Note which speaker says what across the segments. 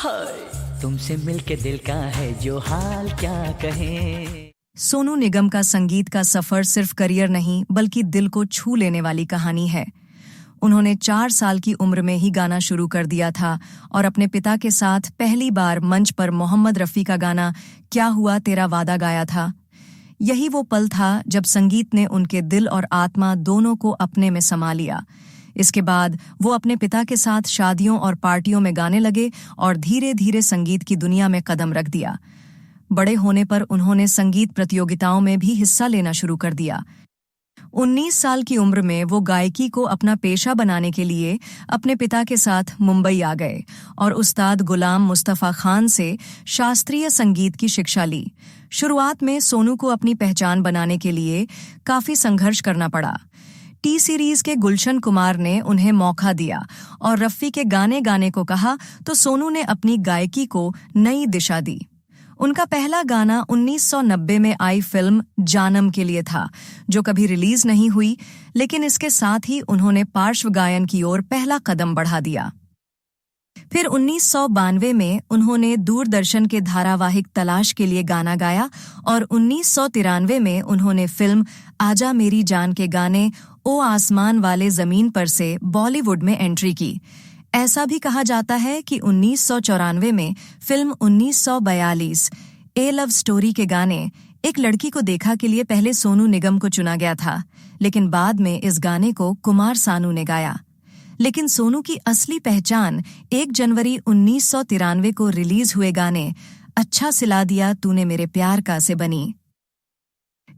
Speaker 1: हाय तुमसे मिलके दिल का है जो हाल क्या कहें।
Speaker 2: सोनू निगम का संगीत का सफर सिर्फ करियर नहीं बल्कि दिल को छू लेने वाली कहानी है। उन्होंने 4 साल की उम्र में ही गाना शुरू कर दिया था और अपने पिता के साथ पहली बार मंच पर मोहम्मद रफ़ी का गाना क्या हुआ तेरा वादा गाया था। यही वो पल था जब संगीत ने उनके दिल और आत्मा दोनों को अपने में समा लिया। इसके बाद वो अपने पिता के साथ शादियों और पार्टियों में गाने लगे और धीरे धीरे संगीत की दुनिया में कदम रख दिया। बड़े होने पर उन्होंने संगीत प्रतियोगिताओं में भी हिस्सा लेना शुरू कर दिया। 19 साल की उम्र में वो गायकी को अपना पेशा बनाने के लिए अपने पिता के साथ मुंबई आ गए और उस्ताद गुलाम मुस्तफ़ा खान से शास्त्रीय संगीत की शिक्षा ली। शुरुआत में सोनू को अपनी पहचान बनाने के लिए काफी संघर्ष करना पड़ा। टी सीरीज के गुलशन कुमार ने उन्हें मौका दिया और रफ़ी के गाने गाने को कहा तो सोनू ने अपनी गायकी को नई दिशा दी। उनका पहला गाना 1990 में आई फिल्म जानम के लिए था, जो कभी रिलीज नहीं हुई, लेकिन इसके साथ ही उन्होंने पार्श्व गायन की ओर पहला कदम बढ़ा दिया। फिर 1992 में उन्होंने दूरदर्शन के धारावाहिक तलाश के लिए गाना गाया और 1993 में उन्होंने फिल्म आजा मेरी जान के गाने ओ आसमान वाले जमीन पर से बॉलीवुड में एंट्री की। ऐसा भी कहा जाता है कि 1994 में फिल्म 1942 ए लव स्टोरी के गाने एक लड़की को देखा के लिए पहले सोनू निगम को चुना गया था, लेकिन बाद में इस गाने को कुमार सानू ने गाया। लेकिन सोनू की असली पहचान 1 जनवरी 1993 को रिलीज हुए गाने अच्छा सिला दिया तूने मेरे प्यार का से बनी।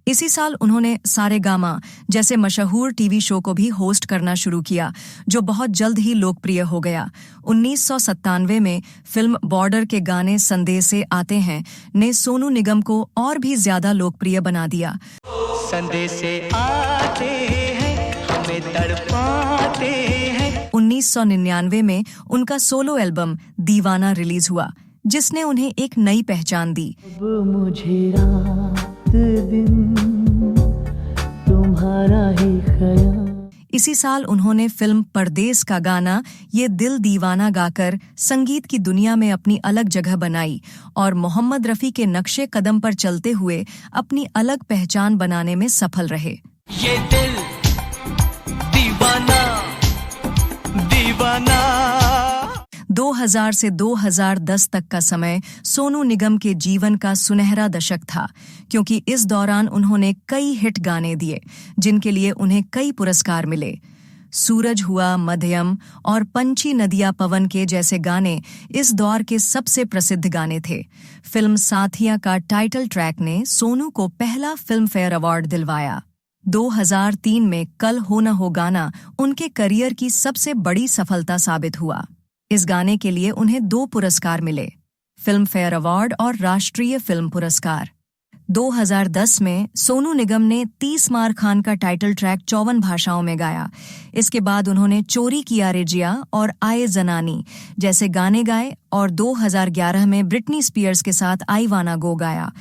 Speaker 2: इसी साल उन्होंने सारेगामा जैसे मशहूर टीवी शो को भी होस्ट करना शुरू किया, जो बहुत जल्द ही लोकप्रिय हो गया। 1997 में फिल्म बॉर्डर के गाने संदेशे आते हैं ने सोनू निगम को और भी ज्यादा लोकप्रिय बना दिया।
Speaker 1: संदेशे आते हैं हमें तड़पाते हैं।
Speaker 2: 1999 में उनका सोलो एल्बम दीवाना रिलीज हुआ, जिसने उन्हें एक नई पहचान दी।
Speaker 1: अब मुझे रात दिन तुम्हारा ही ख्याल।
Speaker 2: इसी साल उन्होंने फिल्म परदेस का गाना ये दिल दीवाना गाकर संगीत की दुनिया में अपनी अलग जगह बनाई और मोहम्मद रफ़ी के नक्शे कदम पर चलते हुए अपनी अलग पहचान बनाने में सफल रहे।
Speaker 1: ये दिल दीवाना दीवाना।
Speaker 2: 2000 से 2010 तक का समय सोनू निगम के जीवन का सुनहरा दशक था, क्योंकि इस दौरान उन्होंने कई हिट गाने दिए जिनके लिए उन्हें कई पुरस्कार मिले। सूरज हुआ, मध्यम और पंछी नदिया पवन के जैसे गाने इस दौर के सबसे प्रसिद्ध गाने थे। फिल्म साथिया का टाइटल ट्रैक ने सोनू को पहला फिल्म फेयर अवार्ड दिलवाया। 2003 में कल हो न हो गाना उनके करियर की सबसे बड़ी सफलता साबित हुआ। इस गाने के लिए उन्हें 2 पुरस्कार मिले, फिल्म फेयर अवार्ड और राष्ट्रीय फिल्म पुरस्कार। 2010 में सोनू निगम ने 30 मार खान का टाइटल ट्रैक 54 भाषाओं में गाया। इसके बाद उन्होंने चोरी किया रे जिया और आए जनानी जैसे गाने गाए और 2011 में ब्रिटनी स्पीयर्स के साथ आई वाना गो गाया।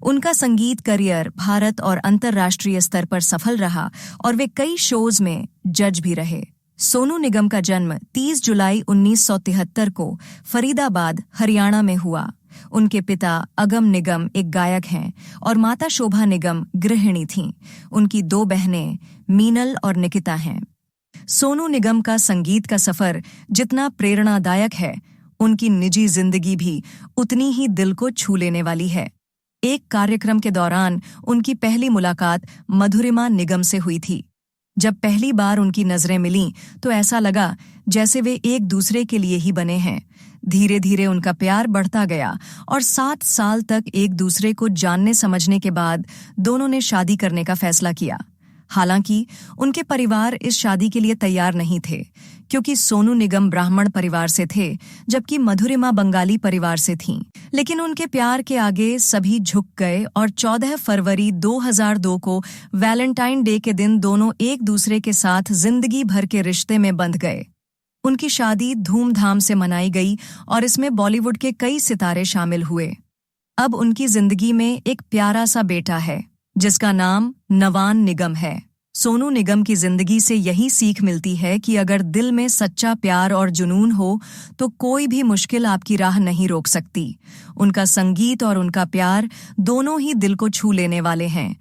Speaker 2: उनका संगीत करियर भारत और अंतर्राष्ट्रीय स्तर पर सफल रहा और वे कई शोज में जज भी रहे। सोनू निगम का जन्म 30 जुलाई 1973 को फरीदाबाद, हरियाणा में हुआ। उनके पिता अगम निगम एक गायक हैं और माता शोभा निगम गृहिणी थीं। उनकी 2 बहनें मीनल और निकिता हैं। सोनू निगम का संगीत का सफर जितना प्रेरणादायक है, उनकी निजी जिंदगी भी उतनी ही दिल को छू लेने वाली है। एक कार्यक्रम के दौरान उनकी पहली मुलाकात मधुरिमा निगम से हुई थी। जब पहली बार उनकी नजरें मिलीं तो ऐसा लगा जैसे वे एक दूसरे के लिए ही बने हैं। धीरे धीरे उनका प्यार बढ़ता गया और 7 साल तक एक दूसरे को जानने समझने के बाद दोनों ने शादी करने का फैसला किया। हालांकि उनके परिवार इस शादी के लिए तैयार नहीं थे, क्योंकि सोनू निगम ब्राह्मण परिवार से थे जबकि मधुरिमा बंगाली परिवार से थीं। लेकिन उनके प्यार के आगे सभी झुक गए और 14 फरवरी 2002 को वैलेंटाइन डे के दिन दोनों एक दूसरे के साथ जिंदगी भर के रिश्ते में बंध गए। उनकी शादी धूमधाम से मनाई गई और इसमें बॉलीवुड के कई सितारे शामिल हुए। अब उनकी जिंदगी में एक प्यारा सा बेटा है जिसका नाम नवान निगम है। सोनू निगम की जिंदगी से यही सीख मिलती है कि अगर दिल में सच्चा प्यार और जुनून हो तो कोई भी मुश्किल आपकी राह नहीं रोक सकती। उनका संगीत और उनका प्यार दोनों ही दिल को छू लेने वाले हैं।